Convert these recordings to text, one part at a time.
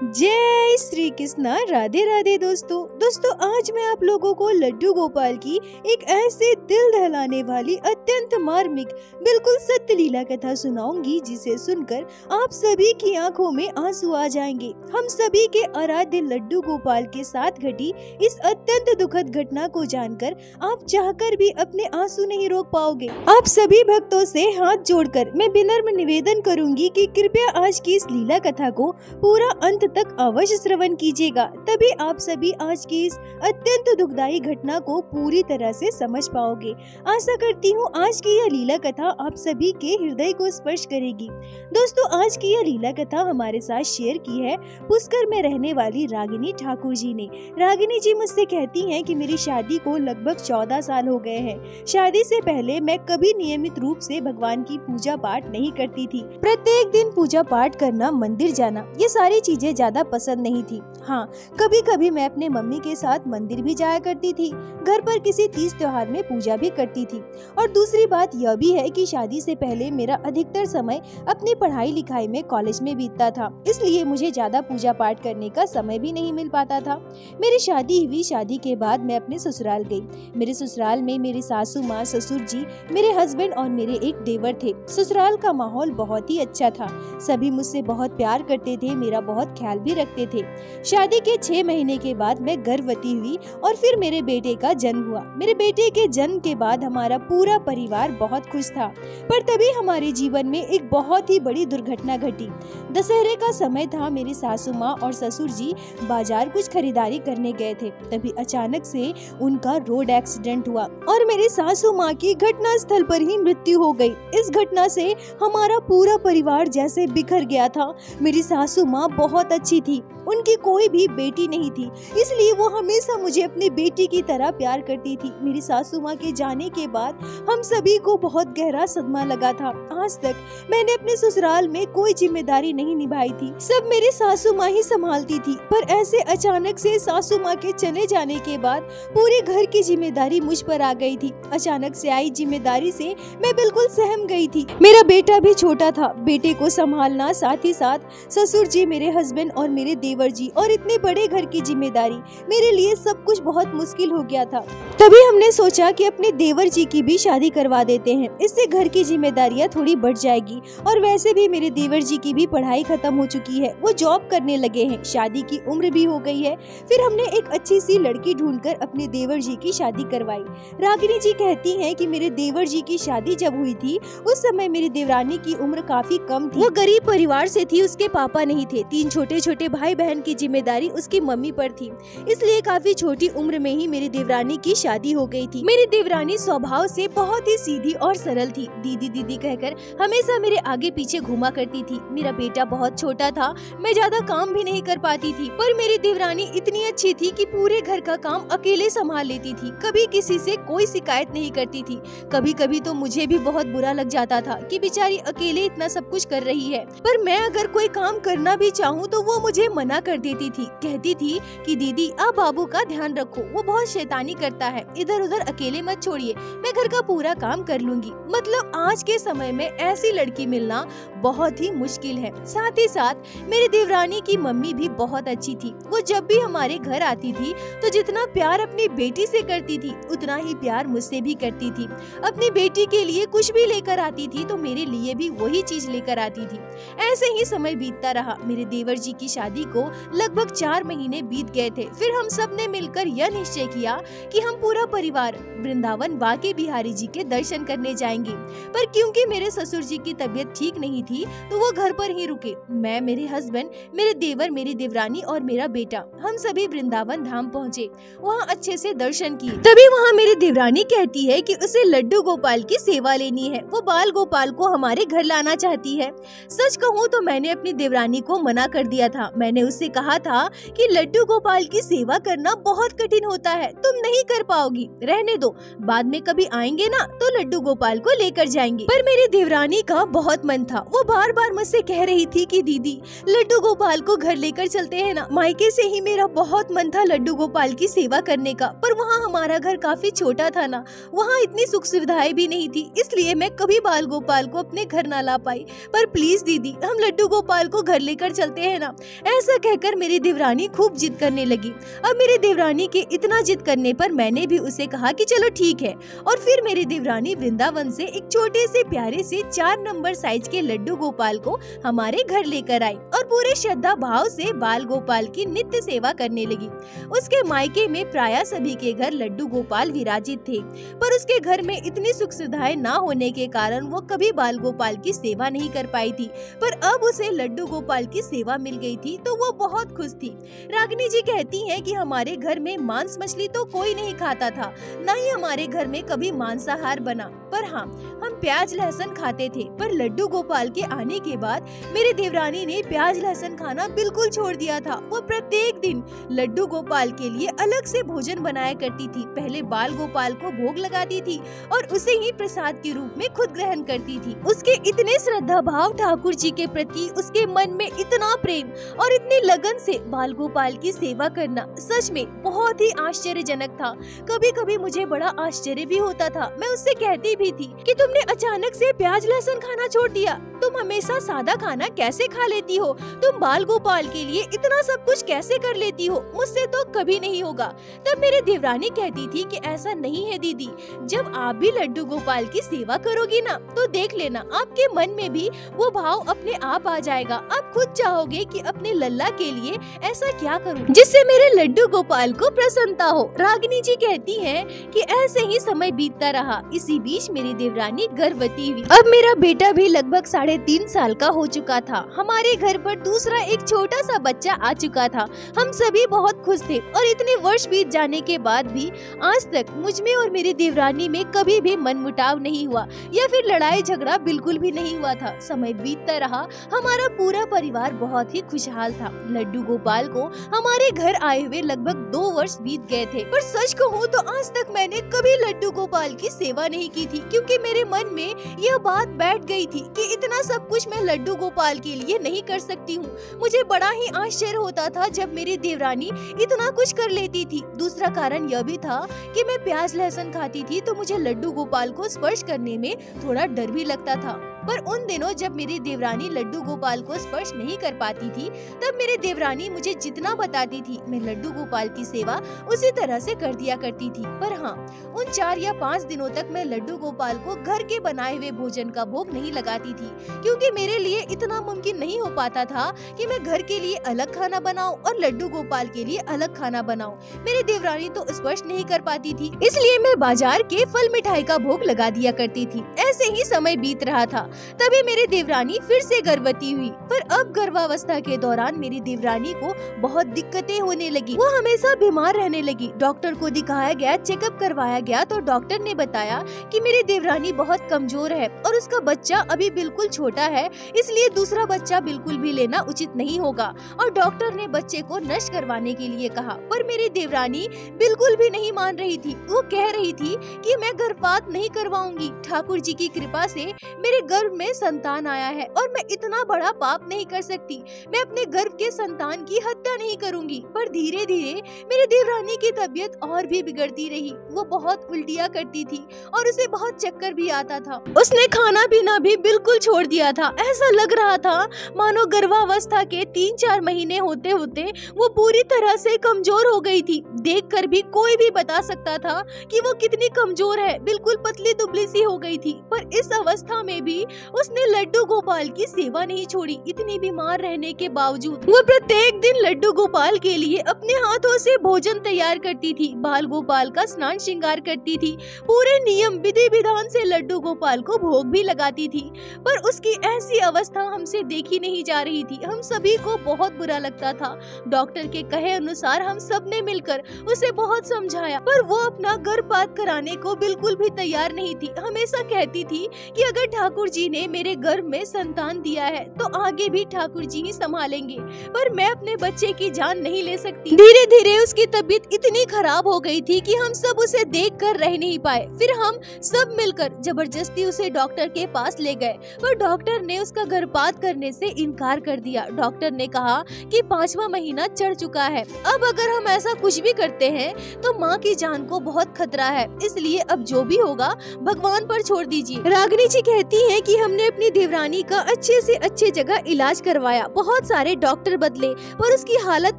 जय श्री कृष्णा। राधे राधे दोस्तों आज मैं आप लोगों को लड्डू गोपाल की एक ऐसे दिल दहलाने वाली अत्यंत मार्मिक बिल्कुल सत्य लीला कथा सुनाऊंगी जिसे सुनकर आप सभी की आंखों में आंसू आ जाएंगे। हम सभी के आराध्य लड्डू गोपाल के साथ घटी इस अत्यंत दुखद घटना को जानकर आप चाहकर भी अपने आंसू नहीं रोक पाओगे। आप सभी भक्तों से हाथ जोड़कर मैं विनम्र निवेदन करूंगी कि कृपया आज की इस लीला कथा को पूरा अंत तक अवश्य श्रवण कीजिएगा, तभी आप सभी आज की इस अत्यंत दुखदायी घटना को पूरी तरह से समझ पाओगे। आशा करती हूँ आज की यह लीला कथा आप सभी के हृदय को स्पर्श करेगी। दोस्तों आज की यह लीला कथा हमारे साथ शेयर की है पुष्कर में रहने वाली रागिनी ठाकुर जी ने। रागिनी जी मुझसे कहती हैं कि मेरी शादी को लगभग 14 साल हो गए हैं। शादी से पहले मैं कभी नियमित रूप से भगवान की पूजा पाठ नहीं करती थी। प्रत्येक दिन पूजा पाठ करना, मंदिर जाना, ये सारी चीजें ज्यादा पसंद नहीं थी। हाँ, कभी कभी मैं अपने मम्मी के साथ मंदिर भी जाया करती थी। घर पर किसी तीज त्योहार में पूजा भी करती थी। और दूसरी बात यह भी है कि शादी से पहले मेरा अधिकतर समय अपनी पढ़ाई लिखाई में, कॉलेज में बीतता था, इसलिए मुझे ज्यादा पूजा पाठ करने का समय भी नहीं मिल पाता था। मेरी शादी हुई। शादी के बाद मैं अपने ससुराल गई। मेरे ससुराल में मेरी सासू माँ, ससुर जी, मेरे हस्बैंड और मेरे एक देवर थे। ससुराल का माहौल बहुत ही अच्छा था। सभी मुझसे बहुत प्यार करते थे, मेरा बहुत ख्याल भी रखते थे। शादी के 6 महीने के बाद मैं गर्भवती हुई और फिर मेरे बेटे का जन्म हुआ। मेरे बेटे के जन्म के बाद हमारा पूरा परिवार बहुत खुश था, पर तभी हमारे जीवन में एक बहुत ही बड़ी दुर्घटना घटी। दशहरे का समय था। मेरी सासू माँ और ससुर जी बाजार कुछ खरीदारी करने गए थे। तभी अचानक से उनका रोड एक्सीडेंट हुआ और मेरी सासू माँ की घटना स्थल पर ही मृत्यु हो गई। इस घटना से हमारा पूरा परिवार जैसे बिखर गया था। मेरी सासू माँ बहुत अच्छी थी, उनकी कोई भी बेटी नहीं थी, इसलिए वो हमेशा मुझे अपनी बेटी की तरह प्यार करती थी। मेरी सासू माँ के जाने के बाद हम सभी को बहुत गहरा सदमा लगा था। आज तक मैंने अपने ससुराल में कोई जिम्मेदारी नहीं निभाई थी, सब मेरी सासू माँ ही संभालती थी। पर ऐसे अचानक से सासू माँ के चले जाने के बाद पूरे घर की जिम्मेदारी मुझ पर आ गई थी। अचानक से आई जिम्मेदारी से मैं बिल्कुल सहम गई थी। मेरा बेटा भी छोटा था, बेटे को संभालना, साथ ही साथ ससुर जी, मेरे हस्बैंड और मेरे देवर जी और इतने बड़े घर की जिम्मेदारी, मेरे लिए सब कुछ बहुत मुश्किल हो गया था। तभी हमने सोचा कि अपने देवर जी की भी शादी करवा देते हैं, इससे घर की जिम्मेदारियां थोड़ी बढ़ जाएगी। और वैसे भी मेरे देवर जी की भी पढ़ाई खत्म हो चुकी है, वो जॉब करने लगे हैं, शादी की उम्र भी हो गई है। फिर हमने एक अच्छी सी लड़की ढूंढकर अपने देवर जी की शादी करवाई। रागिनी जी कहती हैं कि मेरे देवर जी की शादी जब हुई थी उस समय मेरी देवरानी की उम्र काफी कम थी। वो गरीब परिवार से थी, उसके पापा नहीं थे। 3 छोटे छोटे भाई बहन की जिम्मेदारी उसकी मम्मी पर थी, इसलिए काफी छोटी उम्र में ही मेरी देवरानी की शादी हो गई थी। मेरी देवरानी स्वभाव से बहुत ही सीधी और सरल थी। दीदी दीदी कहकर हमेशा मेरे आगे पीछे घूमा करती थी। मेरा बेटा बहुत छोटा था, मैं ज्यादा काम भी नहीं कर पाती थी, पर मेरी देवरानी इतनी अच्छी थी कि पूरे घर का काम अकेले संभाल लेती थी, कभी किसी से कोई शिकायत नहीं करती थी। कभी कभी तो मुझे भी बहुत बुरा लग जाता था कि बेचारी अकेले इतना सब कुछ कर रही है, पर मैं अगर कोई काम करना भी चाहूँ तो वो मुझे मना कर देती थी। कहती थी कि दीदी आप बाबू का ध्यान रखो, वो बहुत शैतानी करता है, इधर उधर अकेले मत छोड़िए, मैं घर का पूरा काम कर लूंगी। मतलब आज के समय में ऐसी लड़की मिलना बहुत ही मुश्किल है। साथ ही साथ मेरी देवरानी की मम्मी भी बहुत अच्छी थी। वो जब भी हमारे घर आती थी तो जितना प्यार अपनी बेटी से करती थी उतना ही प्यार मुझसे भी करती थी। अपनी बेटी के लिए कुछ भी लेकर आती थी तो मेरे लिए भी वही चीज लेकर आती थी। ऐसे ही समय बीतता रहा। मेरे देवर जी की शादी को लगभग 4 महीने बीत गए थे। फिर हम सब ने मिलकर यह निश्चय किया कि हम पूरा परिवार वृंदावन बांके बिहारी जी के दर्शन करने जाएंगे। पर क्योंकि मेरे ससुर जी की तबीयत ठीक नहीं थी तो वो घर पर ही रुके। मैं, मेरे हस्बैंड, मेरे देवर, मेरी देवरानी और मेरा बेटा, हम सभी वृंदावन धाम पहुँचे। वहाँ अच्छे से दर्शन किए। तभी वहाँ मेरी देवरानी कहती है कि उसे लड्डू गोपाल की सेवा लेनी है, वो बाल गोपाल को हमारे घर लाना चाहती है। सच कहूँ तो मैंने अपनी देवरानी को मना कर दिया था। मैंने उससे कहा था कि लड्डू गोपाल की सेवा करना बहुत कठिन होता है, तुम नहीं कर पाओगी, रहने दो, बाद में कभी आएंगे ना तो लड्डू गोपाल को लेकर जाएंगे। पर मेरी देवरानी का बहुत मन था। वो बार बार मुझसे कह रही थी कि दीदी लड्डू गोपाल को घर लेकर चलते हैं ना। मायके से ही मेरा बहुत मन था लड्डू गोपाल की सेवा करने का, पर वहाँ हमारा घर काफी छोटा था ना, वहाँ इतनी सुख सुविधाएं भी नहीं थी, इसलिए मैं कभी बाल गोपाल को अपने घर ना ला पाई। पर प्लीज दीदी, हम लड्डू गोपाल को घर लेकर चलते हैं ना। ऐसा कहकर मेरी देवरानी खूब जिद करने लगी। अब मेरी देवरानी के इतना जिद करने पर मैंने भी उसे कहा कि चलो ठीक है। और फिर मेरी देवरानी वृंदावन से एक छोटे से प्यारे से 4 नंबर साइज के लड्डू गोपाल को हमारे घर लेकर आई और पूरे श्रद्धा भाव से बाल गोपाल की नित्य सेवा करने लगी। उसके मायके में प्रायः सभी के घर लड्डू गोपाल विराजित थे, पर उसके घर में इतनी सुख सुविधाएं न होने के कारण वो कभी बाल गोपाल की सेवा नहीं कर पाई थी। पर अब उसे लड्डू गोपाल की सेवा मिल गई थी तो वो बहुत खुश थी। रागिनी जी कहती हैं कि हमारे घर में मांस मछली तो कोई नहीं खाता था, न ही हमारे घर में कभी मांसाहार बना, पर हाँ, हम प्याज लहसुन खाते थे। पर लड्डू गोपाल के आने के बाद मेरी देवरानी ने प्याज लहसुन खाना बिल्कुल छोड़ दिया था। वो प्रत्येक दिन लड्डू गोपाल के लिए अलग से भोजन बनाया करती थी। पहले बाल गोपाल को भोग लगाती थी और उसे ही प्रसाद के रूप में खुद ग्रहण करती थी। उसके इतने श्रद्धा भाव ठाकुर जी के प्रति, उसके मन में इतना प्रेम और इतनी लगन से बाल गोपाल की सेवा करना सच में बहुत ही आश्चर्यजनक था। कभी कभी मुझे बड़ा आश्चर्य भी होता था। मैं उससे कहती भी थी कि तुमने अचानक से प्याज लहसुन खाना छोड़ दिया, तुम हमेशा सादा खाना कैसे खा लेती हो, तुम बाल गोपाल के लिए इतना सब कुछ कैसे कर लेती हो, मुझसे तो कभी नहीं होगा। तब मेरी देवरानी कहती थी कि ऐसा नहीं है दीदी, जब आप भी लड्डू गोपाल की सेवा करोगी ना तो देख लेना आपके मन में भी वो भाव अपने आप आ जाएगा। आप खुद चाहोगे कि अपने लल्ला के लिए ऐसा क्या करूं जिससे मेरे लड्डू गोपाल को प्रसन्नता हो। रागिनी जी कहती हैं कि ऐसे ही समय बीतता रहा। इसी बीच मेरी देवरानी गर्भवती हुई। अब मेरा बेटा भी लगभग 3.5 साल का हो चुका था। हमारे घर पर दूसरा एक छोटा सा बच्चा आ चुका था। हम सभी बहुत खुश थे और इतने वर्ष बीत जाने के बाद भी आज तक मुझ में और मेरी देवरानी में कभी भी मनमुटाव नहीं हुआ या फिर लड़ाई झगड़ा बिल्कुल भी नहीं हुआ था। समय बीतता रहा, हमारा पूरा परिवार बहुत ही खुशहाल था। लड्डू गोपाल को हमारे घर आए हुए लगभग 2 वर्ष बीत गए थे, पर सच कहूँ तो आज तक मैंने कभी लड्डू गोपाल की सेवा नहीं की थी, क्योंकि मेरे मन में यह बात बैठ गई थी कि इतना सब कुछ मैं लड्डू गोपाल के लिए नहीं कर सकती हूँ। मुझे बड़ा ही आश्चर्य होता था जब मेरी देवरानी इतना कुछ कर लेती थी। दूसरा कारण यह भी था कि मैं प्याज लहसुन खाती थी तो मुझे लड्डू गोपाल को स्पर्श करने में थोड़ा डर भी लगता था। पर उन दिनों जब मेरी देवरानी लड्डू गोपाल को स्पर्श नहीं कर पाती थी, तब मेरी देवरानी मुझे जितना बताती थी मैं लड्डू गोपाल की सेवा उसी तरह से कर दिया करती थी। पर हाँ, उन 4 या 5 दिनों तक मैं लड्डू गोपाल को घर के बनाए हुए भोजन का भोग नहीं लगाती थी, क्योंकि मेरे लिए इतना मुमकिन नहीं हो पाता था कि मैं घर के लिए अलग खाना बनाऊं और लड्डू गोपाल के लिए अलग खाना बनाऊं। मेरी देवरानी तो स्पर्श नहीं कर पाती थी, इसलिए मैं बाजार के फल मिठाई का भोग लगा दिया करती थी। ऐसे ही समय बीत रहा था, तभी मेरी देवरानी फिर से गर्भवती हुई। पर अब गर्भावस्था के दौरान मेरी देवरानी को बहुत दिक्कतें होने लगी। वो हमेशा बीमार रहने लगी। डॉक्टर को दिखाया गया, चेकअप करवाया गया तो डॉक्टर ने बताया कि मेरी देवरानी बहुत कमजोर है और उसका बच्चा अभी बिल्कुल छोटा है, इसलिए दूसरा बच्चा बिल्कुल भी लेना उचित नहीं होगा और डॉक्टर ने बच्चे को नष्ट करवाने के लिए कहा। पर मेरी देवरानी बिल्कुल भी नहीं मान रही थी। वो कह रही थी कि मैं गर्भपात नहीं करवाऊंगी। ठाकुर जी की कृपा से मेरे गर्भ में संतान आया है और मैं इतना बड़ा पाप नहीं कर सकती। मैं अपने गर्भ के संतान की हत्या नहीं करूंगी। पर धीरे धीरे मेरी देवरानी की तबीयत और भी बिगड़ती रही। वो बहुत उल्टियाँ करती थी और उसे बहुत चक्कर भी आता था। उसने खाना पीना भी बिल्कुल छोड़ दिया था। ऐसा लग रहा था मानो गर्भावस्था के 3-4 महीने होते होते वो पूरी तरह से कमजोर हो गई थी। देखकर भी कोई भी बता सकता था कि वो कितनी कमजोर है। बिल्कुल पतली दुबली सी हो गई थी। पर इस अवस्था में भी उसने लड्डू गोपाल की सेवा नहीं छोड़ी। इतनी बीमार रहने के बावजूद वो प्रत्येक दिन लड्डू गोपाल के लिए अपने हाथों से भोजन तैयार करती थी, बाल गोपाल का स्नान श्रृंगार करती थी, पूरे नियम विधि विधान से लड्डू गोपाल को भोग भी लगाती थी। पर उसकी ऐसी अवस्था हमसे देखी नहीं जा रही थी। हम सभी को बहुत बुरा लगता था। डॉक्टर के कहे अनुसार हम सब ने मिलकर उसे बहुत समझाया, पर वो अपना गर्भपात कराने को बिल्कुल भी तैयार नहीं थी। हमेशा कहती थी कि अगर ठाकुर जी ने मेरे गर्भ में संतान दिया है तो आगे भी ठाकुर जी ही संभालेंगे, पर मैं अपने बच्चे की जान नहीं ले सकती। धीरे धीरे उसकी तबीयत इतनी खराब हो गई थी कि हम सब उसे देखकर रह नहीं पाए। फिर हम सब मिलकर जबरदस्ती उसे डॉक्टर के पास ले गए, पर डॉक्टर ने उसका गर्भपात करने से इनकार कर दिया। डॉक्टर ने कहा कि 5वां महीना चढ़ चुका है, अब अगर हम ऐसा कुछ भी करते हैं तो माँ की जान को बहुत खतरा है, इसलिए अब जो भी होगा भगवान पर छोड़ दीजिए। रागिनी जी कहती हैं कि हमने अपनी देवरानी का अच्छे से अच्छे जगह इलाज करवाया, बहुत सारे डॉक्टर बदले, पर उसकी हालत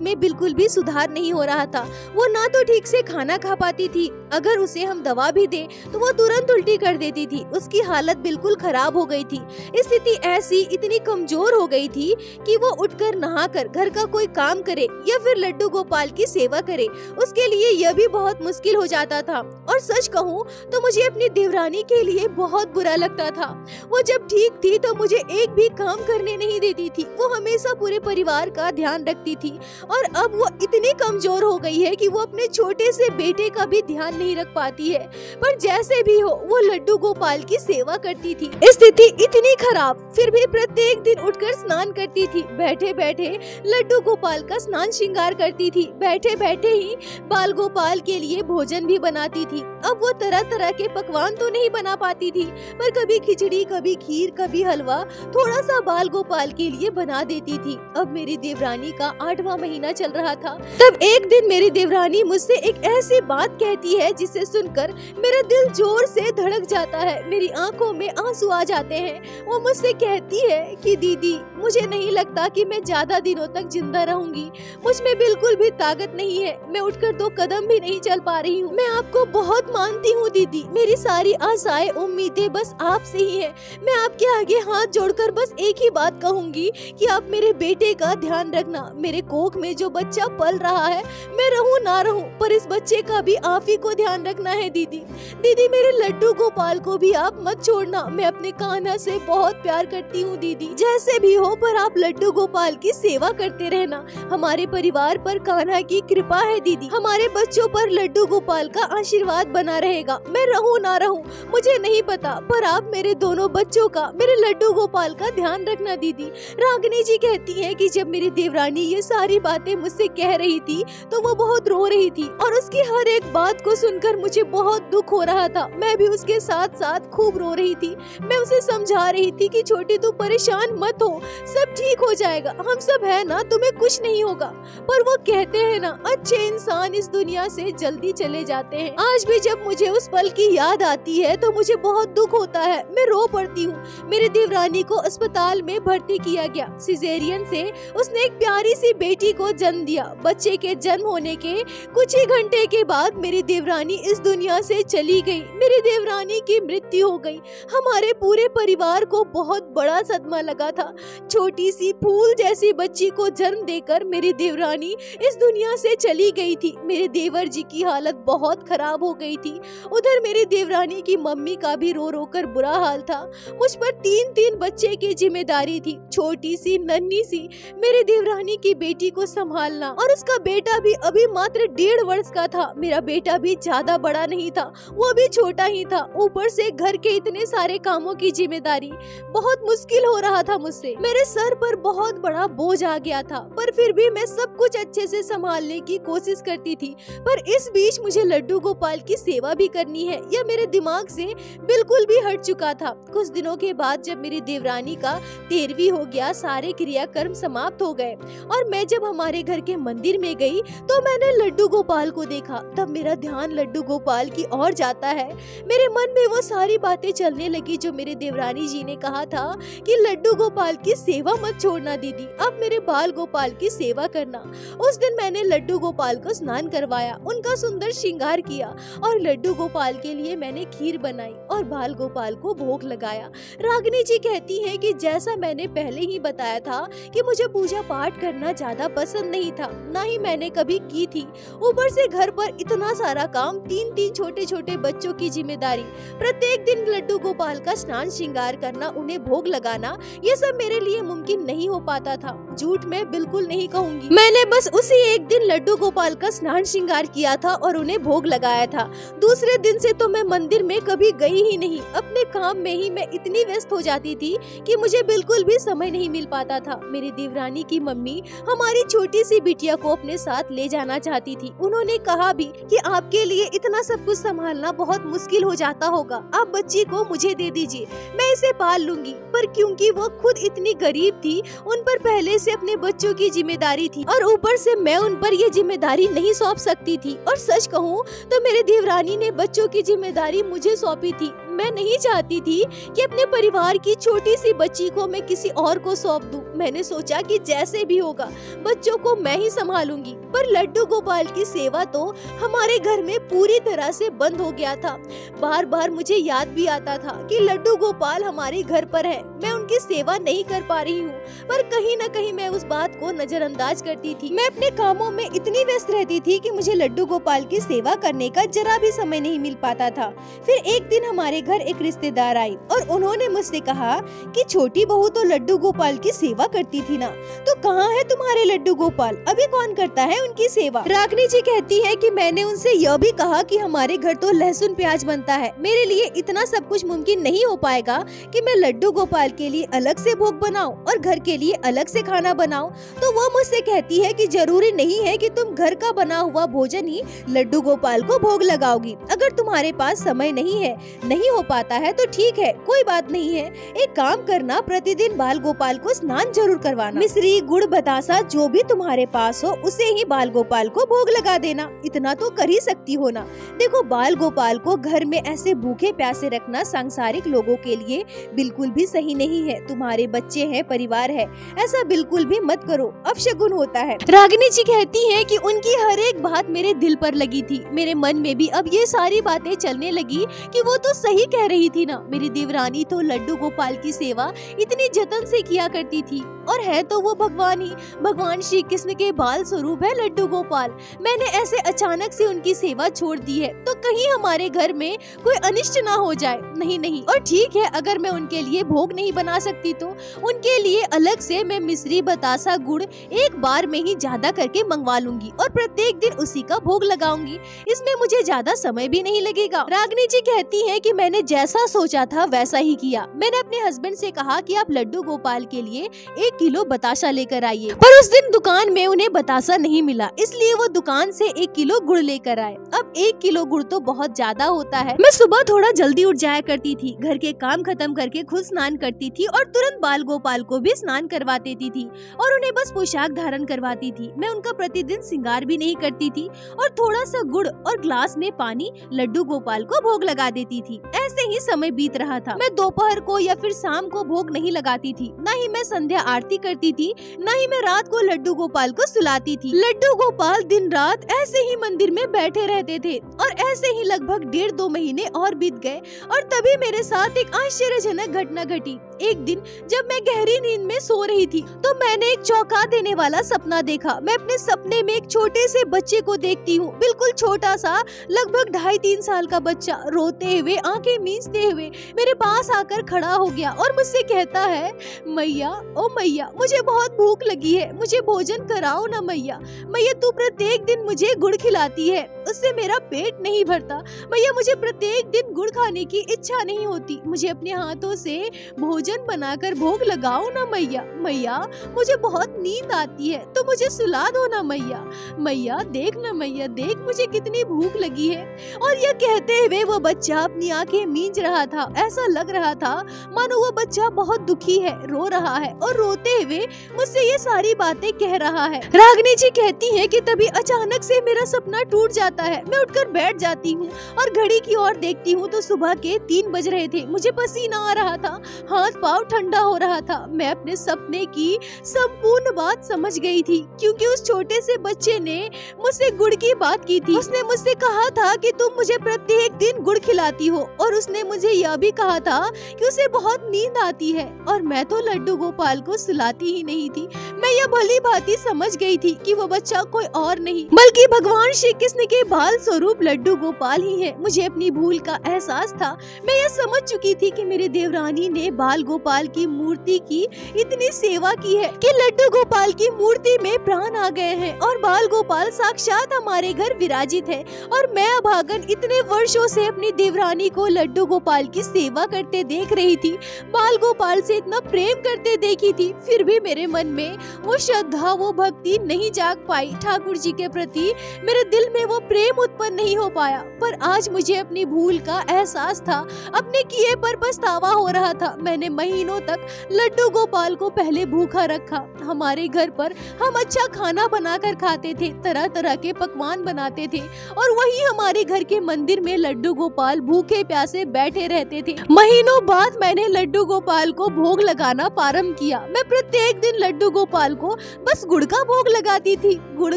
में बिल्कुल भी सुधार नहीं हो रहा था। वो ना तो ठीक से खाना खा पाती थी, अगर उसे हम दवा भी दे तो वो तुरंत उल्टी कर देती थी। उसकी हालत बिल्कुल खराब हो गई थी। स्थिति ऐसी इतनी कमजोर हो गई थी कि वो उठकर नहाकर घर का कोई काम करे या फिर लड्डू गोपाल की सेवा करे, उसके लिए यह भी बहुत मुश्किल हो जाता था। और सच कहूँ तो मुझे अपनी देवरानी के लिए बहुत बुरा लगता था। वो जब ठीक थी तो मुझे एक भी काम करने नहीं देती थी, वो हमेशा पूरे परिवार का ध्यान रखती थी, और अब वो इतनी कमजोर हो गई है कि वो अपने छोटे से बेटे का भी ध्यान नहीं रख पाती है। पर जैसे भी हो वो लड्डू गोपाल की सेवा करती थी। स्थिति इतनी खराब, फिर भी प्रत्येक दिन उठकर स्नान करती थी। बैठे बैठे लड्डू गोपाल का स्नान श्रृंगार करती थी, बैठे बैठे ही बाल गोपाल के लिए भोजन भी बनाती थी। अब वो तरह तरह के पकवान तो नहीं बना पाती थी, पर कभी खिचड़ी, कभी खीर, कभी हलवा थोड़ा सा बाल गोपाल के लिए बना देती थी। अब मेरी देवरानी का 8वां महीना चल रहा था। तब एक दिन मेरी देवरानी मुझसे एक ऐसी बात कहती है जिसे सुनकर मेरा दिल जोर से धड़क जाता है, मेरी आंखों में आंसू आ जाते हैं। वो मुझसे कहती है कि दीदी, मुझे नहीं लगता कि मैं ज्यादा दिनों तक जिंदा रहूंगी, मुझ में बिल्कुल भी ताकत नहीं है, मैं उठकर 2 कदम भी नहीं चल पा रही हूँ। मैं आपको बहुत मानती हूँ दीदी, मेरी सारी आशाएं उम्मीदें बस आपसे ही है। मैं आपके आगे हाथ जोड़कर बस एक ही बात कहूँगी कि आप मेरे बेटे का ध्यान रखना। मेरे कोख में जो बच्चा पल रहा है, मैं रहूँ ना रहूँ, पर इस बच्चे का भी आप ही को ध्यान रखना है दीदी। दीदी, मेरे लड्डू गोपाल को भी आप मत छोड़ना, मैं अपने कान्हा से बहुत प्यार करती हूँ दीदी। जैसे भी हो पर आप लड्डू गोपाल की सेवा करते रहना, हमारे परिवार पर कान्हा की कृपा है दीदी, हमारे बच्चों पर लड्डू गोपाल का आशीर्वाद बना रहेगा। मैं रहूँ ना रहूँ मुझे नहीं पता, पर आप मेरे दोनों बच्चों का, मेरे लड्डू गोपाल का ध्यान रखना दीदी। रागिनी जी कहती है कि जब मेरी देवरानी ये सारी बातें मुझसे कह रही थी तो वो बहुत रो रही थी, और उसकी हर एक बात को सुनकर मुझे बहुत दुख हो रहा था। मैं भी उसके साथ साथ खूब रो रही थी। मैं उसे समझा रही थी कि छोटी, तू परेशान मत हो, सब ठीक हो जाएगा, हम सब है ना, तुम्हें कुछ नहीं होगा। पर वो कहते हैं ना, अच्छे इंसान इस दुनिया से जल्दी चले जाते हैं। आज भी जब मुझे उस पल की याद आती है तो मुझे बहुत दुख होता है, मैं रो पड़ती हूँ। मेरी देवरानी को अस्पताल में भर्ती किया गया। सिजेरियन से उसने एक प्यारी सी बेटी को जन्म दिया। बच्चे के जन्म होने के कुछ ही घंटे के बाद मेरी देवरानी इस दुनिया से चली गई। मेरी देवरानी की मृत्यु हो गई। हमारे पूरे परिवार को बहुत बड़ा सदमा लगा था। छोटी सी फूल जैसी बच्ची को जन्म देकर मेरी देवरानी इस दुनिया से चली गई थी। मेरे देवर जी की हालत बहुत खराब हो गई थी। उधर मेरी देवरानी की मम्मी का भी रो रो कर बुरा हाल था। मुझ पर 3 बच्चे की जिम्मेदारी थी, छोटी सी नन्ही सी मेरी देवरानी की बेटी को संभालना, और उसका बेटा भी अभी मात्र 1.5 वर्ष का था। मेरा बेटा भी ज्यादा बड़ा नहीं था, वो भी छोटा ही था। ऊपर से घर के इतने सारे कामों की जिम्मेदारी, बहुत मुश्किल हो रहा था मुझसे। मेरे सर पर बहुत बड़ा बोझ आ गया था, पर फिर भी मैं सब कुछ अच्छे से संभालने की कोशिश करती थी। पर इस बीच मुझे लड्डू गोपाल की सेवा भी करनी है, यह मेरे दिमाग से बिल्कुल भी हट चुका था। कुछ दिनों के बाद जब मेरी देवरानी का 13वीं हो गया, सारे क्रियाकर्म समाप्त हो गए, और मैं जब हमारे घर के मंदिर में गई तो मैंने लड्डू गोपाल को देखा। तब मेरा ध्यान लड्डू गोपाल की ओर जाता है। मेरे मन में वो सारी बातें चलने लगी जो मेरे देवरानी जी ने कहा था कि लड्डू गोपाल की सेवा मत छोड़ना दीदी, अब मेरे बाल गोपाल की सेवा करना। उस दिन मैंने लड्डू गोपाल को स्नान करवाया, उनका सुंदर श्रृंगार किया, और लड्डू गोपाल के लिए मैंने खीर बनाई और बाल गोपाल को भोग लगाया। रागिनी जी कहती हैं कि जैसा मैंने पहले ही बताया था कि मुझे पूजा पाठ करना ज्यादा पसंद नहीं था, ना ही मैंने कभी की थी। ऊपर से घर पर इतना सारा काम, 3 छोटे छोटे बच्चों की जिम्मेदारी, प्रत्येक दिन लड्डू गोपाल का स्नान श्रृंगार करना, उन्हें भोग लगाना, ये सब मेरे लिए मुमकिन नहीं हो पाता था। झूठ मैं बिल्कुल नहीं कहूँगी, मैंने बस उसी एक दिन लड्डू गोपाल का स्नान श्रृंगार किया था और उन्हें भोग लगाया था। दूसरे दिन से तो मैं मंदिर में कभी गई ही नहीं। अपने काम में ही मैं इतनी व्यस्त हो जाती थी कि मुझे बिल्कुल भी समय नहीं मिल पाता था। मेरी देवरानी की मम्मी हमारी छोटी सी बिटिया को अपने साथ ले जाना चाहती थी। उन्होंने कहा भी कि आपके लिए इतना सब कुछ संभालना बहुत मुश्किल हो जाता होगा, आप बच्ची को मुझे दे दीजिए, मैं इसे पाल संभाल लूंगी। पर क्योंकि वो खुद इतनी गरीब थी, उन पर पहले से अपने बच्चों की जिम्मेदारी थी और ऊपर से मैं उन पर ये जिम्मेदारी नहीं सौंप सकती थी। और सच कहूँ तो मेरे देवरानी ने बच्चों की जिम्मेदारी मुझे सौंपी थी। मैं नहीं चाहती थी कि अपने परिवार की छोटी सी बच्ची को मैं किसी और को सौंप दूं। मैंने सोचा कि जैसे भी होगा बच्चों को मैं ही संभालूंगी। पर लड्डू गोपाल की सेवा तो हमारे घर में पूरी तरह से बंद हो गया था। बार बार मुझे याद भी आता था कि लड्डू गोपाल हमारे घर पर है, मैं उनकी सेवा नहीं कर पा रही हूँ। पर कहीं न कहीं मैं उस बात को नजरअंदाज करती थी। मैं अपने कामों में इतनी व्यस्त रहती थी कि मुझे लड्डू गोपाल की सेवा करने का जरा भी समय नहीं मिल पाता था। फिर एक दिन हमारे घर एक रिश्तेदार आई और उन्होंने मुझसे कहा कि छोटी बहू तो लड्डू गोपाल की सेवा करती थी ना, तो कहाँ है तुम्हारे लड्डू गोपाल, अभी कौन करता है उनकी सेवा? रागिनी जी कहती है कि मैंने उनसे यह भी कहा कि हमारे घर तो लहसुन प्याज बनता है, मेरे लिए इतना सब कुछ मुमकिन नहीं हो पाएगा कि मैं लड्डू गोपाल के लिए अलग से भोग बनाऊं और घर के लिए अलग से खाना बनाऊं। तो वो मुझसे कहती है कि जरूरी नहीं है कि तुम घर का बना हुआ भोजन ही लड्डू गोपाल को भोग लगाओगी। अगर तुम्हारे पास समय नहीं हो पाता है तो ठीक है, कोई बात नहीं है। एक काम करना, प्रतिदिन बाल गोपाल को स्नान जरूर करवाना। मिश्री, गुड़, बतासा जो भी तुम्हारे पास हो उसे ही बाल गोपाल को भोग लगा देना। इतना तो कर ही सकती हो ना। देखो, बाल गोपाल को घर में ऐसे भूखे प्यासे रखना सांसारिक लोगों के लिए बिल्कुल भी सही नहीं है। तुम्हारे बच्चे हैं, परिवार है, ऐसा बिल्कुल भी मत करो, अपशगुन होता है। रागिनी जी कहती है कि उनकी हर एक बात मेरे दिल पर लगी थी। मेरे मन में भी अब ये सारी बातें चलने लगी कि वो तो सही कह रही थी ना। मेरी देवरानी तो लड्डू गोपाल की सेवा इतनी जतन से किया करती थी और है तो वो भगवान ही, भगवान श्री कृष्ण के बाल स्वरूप है लड्डू गोपाल। मैंने ऐसे अचानक से उनकी सेवा छोड़ दी है तो कहीं हमारे घर में कोई अनिष्ट ना हो जाए। नहीं, और ठीक है, अगर मैं उनके लिए भोग नहीं बना सकती तो उनके लिए अलग से मैं मिश्री, बतासा, गुड़ एक बार में ही ज्यादा करके मंगवा लूंगी और प्रत्येक दिन उसी का भोग लगाऊंगी। इसमें मुझे ज्यादा समय भी नहीं लगेगा। रागिनी जी कहती है कि मैंने जैसा सोचा था वैसा ही किया। मैंने अपने हस्बैंड से कहा कि आप लड्डू गोपाल के लिए 1 किलो बतासा लेकर आइए, पर उस दिन दुकान में उन्हें बतासा नहीं मिला, इसलिए वो दुकान से 1 किलो गुड़ लेकर आए। अब 1 किलो गुड़ तो बहुत ज्यादा होता है। मैं सुबह थोड़ा जल्दी उठ जाया करती थी, घर के काम खत्म करके खुद स्नान करती थी और तुरंत बाल गोपाल को भी स्नान करवा देती थी और उन्हें बस पोशाक धारण करवाती थी। मैं उनका प्रतिदिन श्रृंगार भी नहीं करती थी और थोड़ा सा गुड़ और ग्लास में पानी लड्डू गोपाल को भोग लगा देती थी। ऐसे ही समय बीत रहा था। मैं दोपहर को या फिर शाम को भोग नहीं लगाती थी, न ही मैं संध्या आरती करती थी, न ही मैं रात को लड्डू गोपाल को सुलाती थी। लड्डू गोपाल दिन रात ऐसे ही मंदिर में बैठे रहते थे और ऐसे ही लगभग 1.5-2 महीने और बीत गए और तभी मेरे साथ एक आश्चर्यजनक घटना घटी। एक दिन जब मैं गहरी नींद में सो रही थी तो मैंने एक चौंका देने वाला सपना देखा। मैं अपने सपने में एक छोटे से बच्चे को देखती हूँ, बिल्कुल छोटा सा, लगभग 2.5-3 साल का बच्चा, रोते हुए, आंखें मींचते हुए मेरे पास आकर खड़ा हो गया और मुझसे कहता है, मैया, ओ मैया, मुझे बहुत भूख लगी है, मुझे भोजन कराओ ना मैया। मैया, तू प्रत्येक दिन मुझे गुड़ खिलाती है, उससे मेरा पेट नहीं भरता। मैया, मुझे प्रत्येक दिन गुड़ खाने की इच्छा नहीं होती, मुझे अपने हाथों से भोजन बनाकर भोग लगाओ ना मैया। मैया, मुझे बहुत नींद आती है तो मुझे सुला दो ना मैया। मैया, देख ना मैया, देख मुझे कितनी भूख लगी है। और यह कहते हुए वो बच्चा अपनी आंखें मींच रहा था। ऐसा लग रहा था मानो वो बच्चा बहुत दुखी है, रो रहा है और रोते हुए मुझसे ये सारी बातें कह रहा है। रागिनी जी कहती है कि तभी अचानक से मेरा सपना टूट जाता है। मैं उठकर बैठ जाती हूँ और घड़ी की ओर देखती हूँ तो सुबह के 3 बज रहे थे। मुझे पसीना आ रहा था, हाथ पाँव ठंडा हो रहा था। मैं अपने सपने की संपूर्ण बात समझ गई थी क्योंकि उस छोटे से बच्चे ने मुझसे गुड़ की बात की थी। उसने मुझसे कहा था कि तुम मुझे प्रत्येक दिन गुड़ खिलाती हो और उसने मुझे यह भी कहा था कि उसे बहुत नींद आती है और मैं तो लड्डू गोपाल को सुलाती ही नहीं थी। मैं यह भली भांति समझ गई थी कि वो बच्चा कोई और नहीं बल्कि भगवान श्री कृष्ण के बाल स्वरूप लड्डू गोपाल ही है। मुझे अपनी भूल का एहसास था। मैं यह समझ चुकी थी कि मेरी देवरानी ने बाल गोपाल की मूर्ति की इतनी सेवा की है कि लड्डू गोपाल की मूर्ति में प्राण आ गए हैं और बाल गोपाल साक्षात हमारे घर विराजित है। और मैं अभागन इतने वर्षों से अपनी देवरानी को लड्डू गोपाल की सेवा करते देख रही थी, बाल गोपाल से इतना प्रेम करते देखी थी, फिर भी मेरे मन में वो श्रद्धा, वो भक्ति नहीं जाग पाई। ठाकुर जी के प्रति मेरे दिल में वो प्रेम उत्पन्न नहीं हो पाया। पर आज मुझे अपनी भूल का एहसास था, अपने किए पर पछतावा हो रहा था। मैंने महीनों तक लड्डू गोपाल को पहले भूखा रखा। हमारे घर पर हम अच्छा खाना बनाकर खाते थे, तरह तरह के पकवान बनाते थे, और वहीं हमारे घर के मंदिर में लड्डू गोपाल भूखे प्यासे बैठे रहते थे। महीनों बाद मैंने लड्डू गोपाल को भोग लगाना प्रारंभ किया। मैं प्रत्येक दिन लड्डू गोपाल को बस गुड़ का भोग लगाती थी। गुड़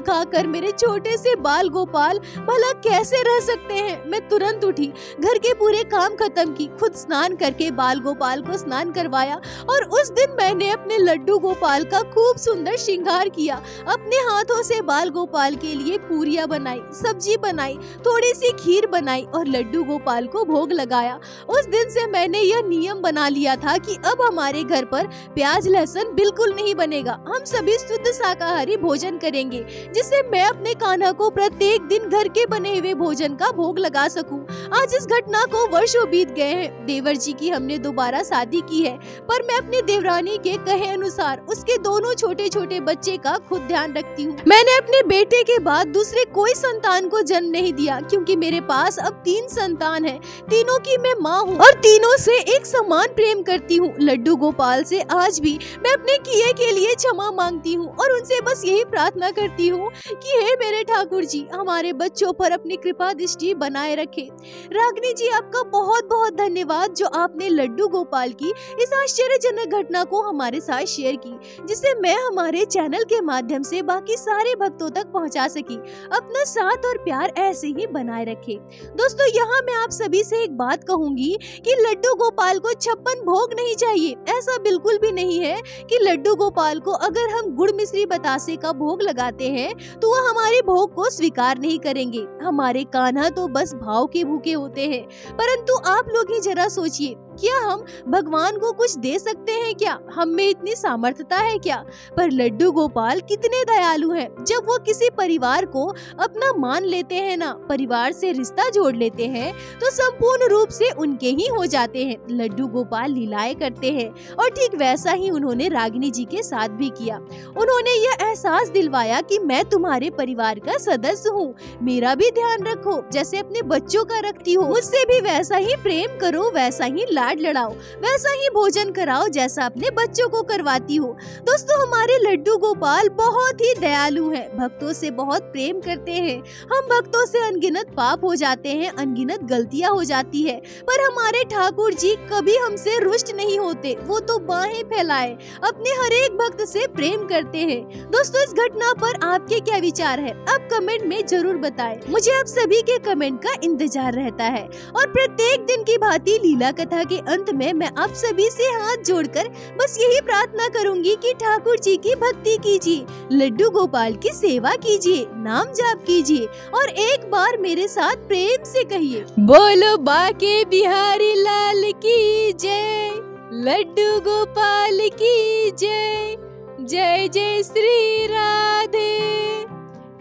खाकर मेरे छोटे से बाल गोपाल भला कैसे रह सकते हैं। मैं तुरंत उठी, घर के पूरे काम खत्म की, खुद स्नान करके बाल गोपाल को स्नान करवाया, और उस दिन मैंने अपने लड्डू गोपाल का खूब सुंदर श्रृंगार किया। अपने हाथों से बाल गोपाल के लिए पूरियां बनाई, सब्जी बनाई, थोड़ी सी खीर बनाई और लड्डू गोपाल को भोग लगाया। उस दिन से मैंने यह नियम बना लिया था कि अब हमारे घर पर प्याज लहसुन बिल्कुल नहीं बनेगा। हम सभी शुद्ध शाकाहारी भोजन करेंगे, जिससे मैं अपने कान्हा को प्रत्येक दिन घर के बने हुए भोजन का भोग लगा सकूं। आज इस घटना को वर्षों बीत गए हैं। देवर जी की हमने दोबारा शादी की है, पर मैं अपनी देवरानी के कहे अनुसार उसके दोनों छोटे छोटे बच्चे का खुद ध्यान रखती हूँ। मैंने अपने बेटे के बाद दूसरे कोई संतान को जन्म नहीं दिया, क्योंकि मेरे पास अब 3 संतान है। तीनों की मैं माँ हूँ और तीनों से एक समान प्रेम करती हूँ। लड्डू गोपाल से आज भी मैं अपने किए के लिए क्षमा मांगती हूँ और उनसे बस यही प्रार्थना करती हूँ कि हे मेरे ठाकुर जी, हमारे बच्चों पर अपनी कृपा दृष्टि बनाए रखे। रागिनी जी, आपका बहुत बहुत धन्यवाद जो आपने लड्डू गोपाल की इस आश्चर्यजनक घटना को हमारे साथ शेयर की, जिसे मैं हमारे चैनल के माध्यम से बाकी सारे भक्तों तक पहुंचा सकी। अपना साथ और प्यार ऐसे ही बनाए रखे। दोस्तों, यहाँ मैं आप सभी से एक बात कहूंगी कि लड्डू गोपाल को 56 भोग नहीं चाहिए। ऐसा बिल्कुल भी नहीं है कि लड्डू गोपाल को अगर हम गुड़ मिश्री बतासे का भोग लगाते हैं तो वह हमारे भोग को स्वीकार नहीं करेंगे। हमारे कान्हा तो बस भाव के भूखे होते हैं। परंतु आप लोग ही जरा सोचिए, क्या हम भगवान को कुछ दे सकते हैं क्या? हम में इतनी सामर्थ्यता है क्या? पर लड्डू गोपाल कितने दयालु हैं। जब वो किसी परिवार को अपना मान लेते हैं ना, परिवार से रिश्ता जोड़ लेते हैं, तो संपूर्ण रूप से उनके ही हो जाते हैं। लड्डू गोपाल लीलाएं करते हैं और ठीक वैसा ही उन्होंने रागिनी जी के साथ भी किया। उन्होंने यह एहसास दिलवाया कि मैं तुम्हारे परिवार का सदस्य हूँ, मेरा भी ध्यान रखो, जैसे अपने बच्चों का रखती हो। मुझसे भी वैसा ही प्रेम करो, वैसा ही लाड लड़ाओ, वैसा ही भोजन कराओ जैसा अपने बच्चों को करवाती हो। दोस्तों, हमारे लड्डू गोपाल बहुत ही दयालु हैं, भक्तों से बहुत प्रेम करते हैं। हम भक्तों से अनगिनत पाप हो जाते हैं, अनगिनत गलतियां हो जाती है, पर हमारे ठाकुर जी कभी हमसे रुष्ट नहीं होते। वो तो बाहें फैलाए अपने हर एक भक्त से प्रेम करते हैं। दोस्तों, इस घटना पर आपके क्या विचार है? आप कमेंट में जरूर बताएं। मुझे आप सभी के कमेंट का इंतजार रहता है। और प्रत्येक दिन की भांति लीला कथा के अंत में मैं आप सभी से हाथ जोड़कर बस यही प्रार्थना करूंगी कि ठाकुर जी की भक्ति कीजिए, लड्डू गोपाल की सेवा कीजिए, नाम जाप कीजिए और एक बार मेरे साथ प्रेम से कहिए, बोलो बाके बिहारी लाल की जय, लड्डू गोपाल की जय, जय जय श्री राधे।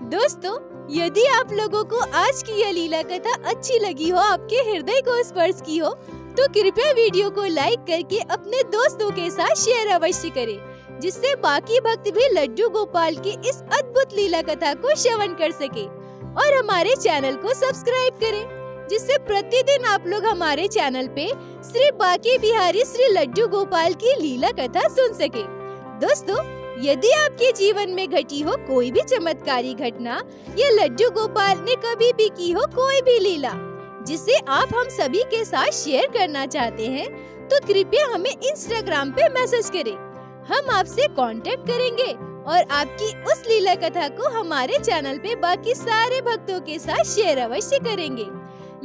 दोस्तों, यदि आप लोगों को आज की यह लीला कथा अच्छी लगी हो, आपके हृदय को स्पर्श की हो, तो कृपया वीडियो को लाइक करके अपने दोस्तों के साथ शेयर अवश्य करें, जिससे बाकी भक्त भी लड्डू गोपाल की इस अद्भुत लीला कथा को श्रवण कर सके। और हमारे चैनल को सब्सक्राइब करें, जिससे प्रतिदिन आप लोग हमारे चैनल पे श्री बाके बिहारी श्री लड्डू गोपाल की लीला कथा सुन सके। दोस्तों, यदि आपके जीवन में घटी हो कोई भी चमत्कारी घटना या लड्डू गोपाल ने कभी भी की हो कोई भी लीला जिसे आप हम सभी के साथ शेयर करना चाहते हैं, तो कृपया हमें इंस्टाग्राम पे मैसेज करें। हम आपसे कांटेक्ट करेंगे और आपकी उस लीला कथा को हमारे चैनल पे बाकी सारे भक्तों के साथ शेयर अवश्य करेंगे।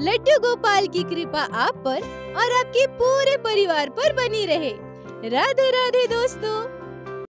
लड्डू गोपाल की कृपा आप पर और आपके पूरे परिवार पर बनी रहे। राधे राधे दोस्तों।